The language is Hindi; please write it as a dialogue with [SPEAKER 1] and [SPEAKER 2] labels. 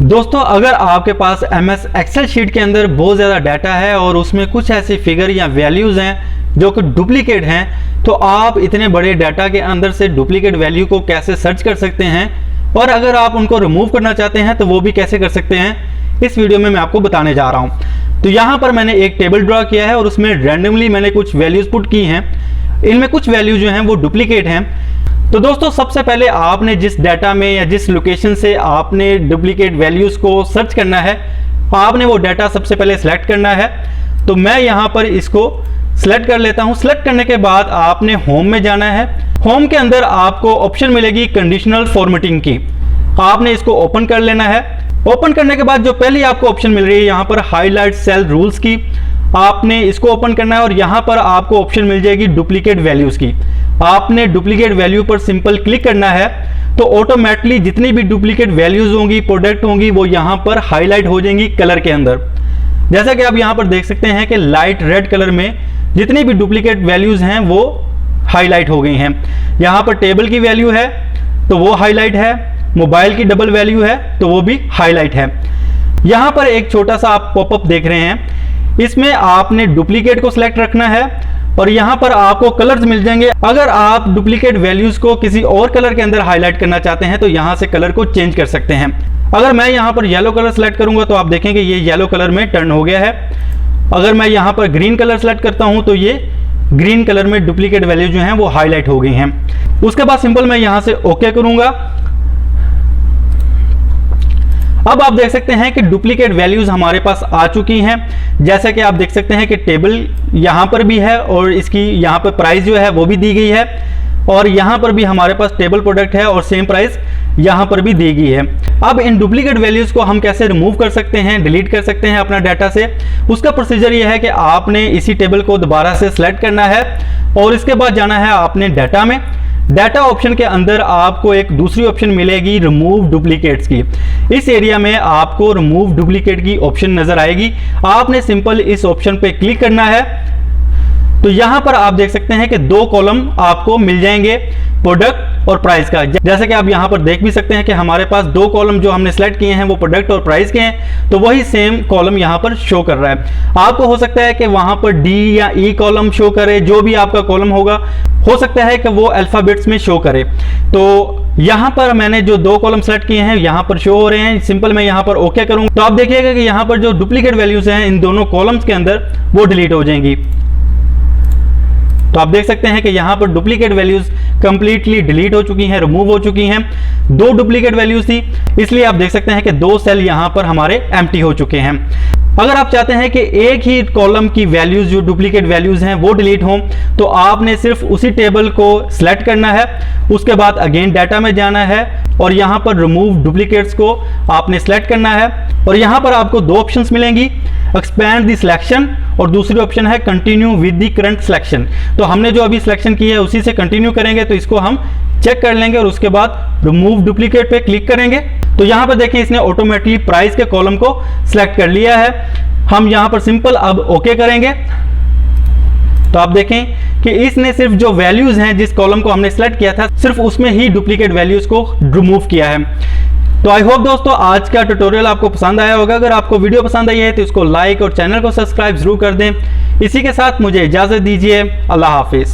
[SPEAKER 1] दोस्तों अगर आपके पास MS एक्सेल शीट के अंदर बहुत ज़्यादा डाटा है और उसमें कुछ ऐसी फिगर या वैल्यूज़ हैं जो कि डुप्लीकेट हैं, तो आप इतने बड़े डाटा के अंदर से डुप्लीकेट वैल्यू को कैसे सर्च कर सकते हैं और अगर आप उनको रिमूव करना चाहते हैं तो वो भी कैसे कर सकते हैं, इस वीडियो में मैं आपको बताने जा रहा हूँ। तो यहाँ पर मैंने एक टेबल ड्रा किया है और उसमें रैंडमली मैंने कुछ वैल्यूज़ पुट की हैं। इनमें कुछ वैल्यू जो हैं वो डुप्लीकेट हैं। तो दोस्तों सबसे पहले आपने जिस डाटा में या जिस लोकेशन से आपने डुप्लीकेट वैल्यूज़ को सर्च करना है, आपने वो डाटा सबसे पहले सेलेक्ट करना है। तो मैं यहाँ पर इसको सेलेक्ट कर लेता हूँ। सेलेक्ट करने के बाद आपने होम में जाना है। होम के अंदर आपको ऑप्शन मिलेगी कंडीशनल फॉर्मेटिंग की, आपने इसको ओपन कर लेना है। ओपन करने के बाद जो पहली आपको ऑप्शन मिल रही है यहाँ पर हाईलाइट सेल रूल्स की, आपने इसको ओपन करना है और यहाँ पर आपको ऑप्शन मिल जाएगी डुप्लीकेट वैल्यूज़ की। आपने डुप्लीकेट वैल्यू पर सिंपल क्लिक करना है तो ऑटोमेटिकली जितनी भी डुप्लीकेट वैल्यूज होंगी, प्रोडक्ट होंगी, वो यहाँ पर हाईलाइट हो जाएंगी कलर के अंदर। जैसा कि आप यहाँ पर देख सकते हैं कि लाइट रेड कलर में जितनी भी डुप्लीकेट वैल्यूज हैं वो हाईलाइट हो गई हैं। यहाँ पर टेबल की वैल्यू है तो वो हाईलाइट है, मोबाइल की डबल वैल्यू है तो वो भी हाईलाइट है। यहाँ पर एक छोटा सा आप पॉपअप देख रहे हैं, इसमें आपने डुप्लीकेट को सिलेक्ट रखना है और यहाँ पर आपको कलर्स मिल जाएंगे। अगर आप डुप्लीकेट वैल्यूज को किसी और कलर के अंदर हाईलाइट करना चाहते हैं तो यहाँ से कलर को चेंज कर सकते हैं। अगर मैं यहाँ पर येलो कलर सेलेक्ट करूंगा तो आप देखेंगे ये येलो कलर में टर्न हो गया है। अगर मैं यहाँ पर ग्रीन कलर सेलेक्ट करता हूँ तो ये ग्रीन कलर में डुप्लीकेट वैल्यू जो हैं वो हाईलाइट हो गई हैं। उसके बाद सिंपल मैं यहाँ से ओके करूंगा। अब आप देख सकते हैं कि डुप्लीकेट वैल्यूज हमारे पास आ चुकी हैं। जैसे कि आप देख सकते हैं कि टेबल यहाँ पर भी है और इसकी यहाँ पर प्राइस जो है वो भी दी गई है और यहाँ पर भी हमारे पास टेबल प्रोडक्ट है और सेम प्राइस यहाँ पर भी दी गई है। अब इन डुप्लीकेट वैल्यूज को हम कैसे रिमूव कर सकते हैं, डिलीट कर सकते हैं अपना डाटा से, उसका प्रोसीजर ये है कि आपने इसी टेबल को दोबारा से सिलेक्ट करना है और इसके बाद जाना है आपने डाटा में। डाटा ऑप्शन के अंदर आपको एक दूसरी ऑप्शन मिलेगी रिमूव डुप्लीकेट्स की। इस एरिया में आपको रिमूव डुप्लीकेट की ऑप्शन नजर आएगी। आपने सिंपल इस ऑप्शन पे क्लिक करना है तो यहाँ पर आप देख सकते हैं कि दो कॉलम आपको मिल जाएंगे, प्रोडक्ट और प्राइस का। जैसे कि आप यहाँ पर देख भी सकते हैं कि हमारे पास दो कॉलम जो हमने सेलेक्ट किए हैं वो प्रोडक्ट और प्राइस के हैं, तो वही सेम कॉलम यहाँ पर शो कर रहा है। आपको हो सकता है कि वहाँ पर डी या ई कॉलम शो करे, जो भी आपका कॉलम होगा हो सकता है कि वो अल्फाबेट्स में शो करे। तो यहाँ पर मैंने जो दो कॉलम सेलेक्ट किए हैं यहाँ पर शो हो रहे हैं। सिंपल मैं यहाँ पर ओके करूँगा तो आप देखिएगा कि यहाँ पर जो डुप्लीकेट वैल्यूज हैं इन दोनों कॉलम्स के अंदर वो डिलीट हो जाएंगी। तो आप देख सकते हैं कि यहाँ पर डुप्लीकेट वैल्यूज कंप्लीटली डिलीट हो चुकी हैं, रिमूव हो चुकी हैं। दो डुप्लीकेट वैल्यूज थी, इसलिए आप देख सकते हैं कि दो सेल यहाँ पर हमारे एम्प्टी हो चुके हैं। अगर आप चाहते हैं कि एक ही कॉलम की वैल्यूज जो डुप्लीकेट वैल्यूज हैं वो डिलीट हों तो आपने सिर्फ उसी टेबल को सिलेक्ट करना है, उसके बाद अगेन डाटा में जाना है और यहाँ पर रिमूव डुप्लीकेट्स को आपने सेलेक्ट करना है और यहाँ पर आपको दो ऑप्शंस मिलेंगी, एक्सपैंड द सिलेक्शन और दूसरी ऑप्शन है continue with the current selection. तो हमने जो अभी सिलेक्शन की है उसी से कंटिन्यू करेंगे, तो इसको हम चेक कर लेंगे और उसके बाद रिमूव डुप्लीकेट पे क्लिक करेंगे। तो यहाँ पर देखें इसने ऑटोमेटिकली प्राइस के कॉलम को सिलेक्ट कर लिया है। हम यहाँ पर सिंपल अब ओके करेंगे तो आप देखें कि इसने सिर्फ जो वैल्यूज हैं जिस कॉलम को हमने सेलेक्ट किया था सिर्फ उसमें ही डुप्लीकेट वैल्यूज को रिमूव किया है। तो आई होप दोस्तों आज का ट्यूटोरियल आपको पसंद आया होगा। अगर आपको वीडियो पसंद आई है तो इसको लाइक और चैनल को सब्सक्राइब जरूर कर दें। इसी के साथ मुझे इजाजत दीजिए। अल्लाह हाफिज।